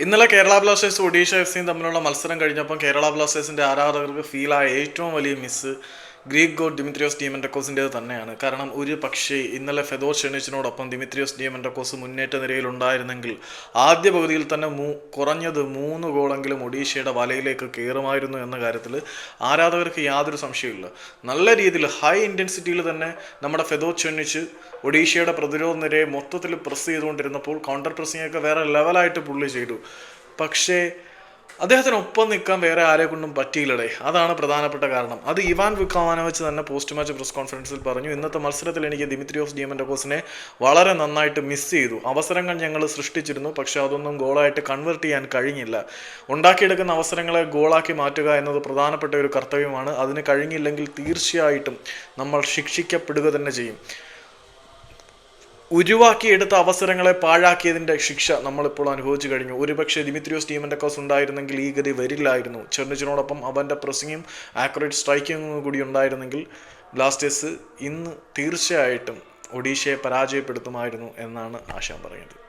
ഇന്നലെ Kerala Blasters Odisha F സിയും തമ്മിലുള്ള മത്സരം കഴിഞ്ഞപ്പം കേരള ബ്ലാസ്റ്റേഴ്സിന്റെ ആരാധകർക്ക് ഫീലായ ഏറ്റവും വലിയ മിസ് ഗ്രീക്ക് ഗോഡ് ദിമിത്രിയോസ് ഡിയമൻഡക്കോസിൻ്റേത് തന്നെയാണ്. കാരണം ഒരു പക്ഷേ ഇന്നലെ ഫെദോർ ഷെനിച്ചിനോടൊപ്പം ദിമിത്രിയോസ് ഡിയമൻഡക്കോസ് മുന്നേറ്റ നിരയിൽ ഉണ്ടായിരുന്നെങ്കിൽ ആദ്യ പകുതിയിൽ തന്നെ കുറഞ്ഞത് 3 ഗോളെങ്കിലും ഒഡീഷയുടെ വലയിലേക്ക് കയറുമായിരുന്നു എന്ന കാര്യത്തിൽ ആരാധകർക്ക് യാതൊരു സംശയമില്ല. നല്ല രീതിയിൽ ഹൈ ഇൻറ്റൻസിറ്റിയിൽ തന്നെ നമ്മുടെ ഫെദോർ ഷെനിച്ച് ഒഡീഷയുടെ പ്രതിരോധ നിരയെ മൊത്തത്തിൽ പ്രസ് ചെയ്തുകൊണ്ടിരുന്നപ്പോൾ കൗണ്ടർ പ്രസ്സിങ്ങൊക്കെ വേറെ ലെവലായിട്ട് പുള്ളി ചെയ്തു. പക്ഷേ അദ്ദേഹത്തിനൊപ്പം നിൽക്കാൻ വേറെ ആരെ കൊണ്ടും പറ്റിയില്ലടേ. അതാണ് പ്രധാനപ്പെട്ട കാരണം. അത് ഇവാൻ വിക്കാവാനോവിച്ച് തന്നെ പോസ്റ്റ് മാച്ച് പ്രസ് കോൺഫറൻസിൽ പറഞ്ഞു. ഇന്നത്തെ മത്സരത്തിൽ എനിക്ക് ദിമിത്രിയോസ് ഡിയമൻഡക്കോസിനെ വളരെ നന്നായിട്ട് മിസ് ചെയ്തു. അവസരങ്ങൾ ഞങ്ങൾ സൃഷ്ടിച്ചിരുന്നു, പക്ഷെ അതൊന്നും ഗോളായിട്ട് കൺവേർട്ട് ചെയ്യാൻ കഴിഞ്ഞില്ല. ഉണ്ടാക്കിയെടുക്കുന്ന അവസരങ്ങളെ ഗോളാക്കി മാറ്റുക എന്നത് പ്രധാനപ്പെട്ട ഒരു കർത്തവ്യമാണ്. അതിന് കഴിഞ്ഞില്ലെങ്കിൽ തീർച്ചയായിട്ടും നമ്മൾ ശിക്ഷിക്കപ്പെടുക തന്നെ ചെയ്യും. ഉരുവാക്കിയെടുത്ത അവസരങ്ങളെ പാഴാക്കിയതിൻ്റെ ശിക്ഷ നമ്മളിപ്പോൾ അനുഭവിച്ചു കഴിഞ്ഞു. ഒരുപക്ഷെ ദിമിത്രിയോസ് ഡിയമൻഡക്കോസ് ഉണ്ടായിരുന്നെങ്കിൽ ഈ ഗതി വരില്ലായിരുന്നു. ചെർണിച്ചിനോടൊപ്പം അവൻ്റെ പ്രസ്സിങ്ങും ആക്യുറേറ്റ് സ്ട്രൈക്കിങ്ങും കൂടി ഉണ്ടായിരുന്നെങ്കിൽ ബ്ലാസ്റ്റേഴ്സ് ഇന്ന് തീർച്ചയായിട്ടും ഒഡീഷയെ പരാജയപ്പെടുത്തുമായിരുന്നു എന്നാണ് ആശാൻ പറയുന്നത്.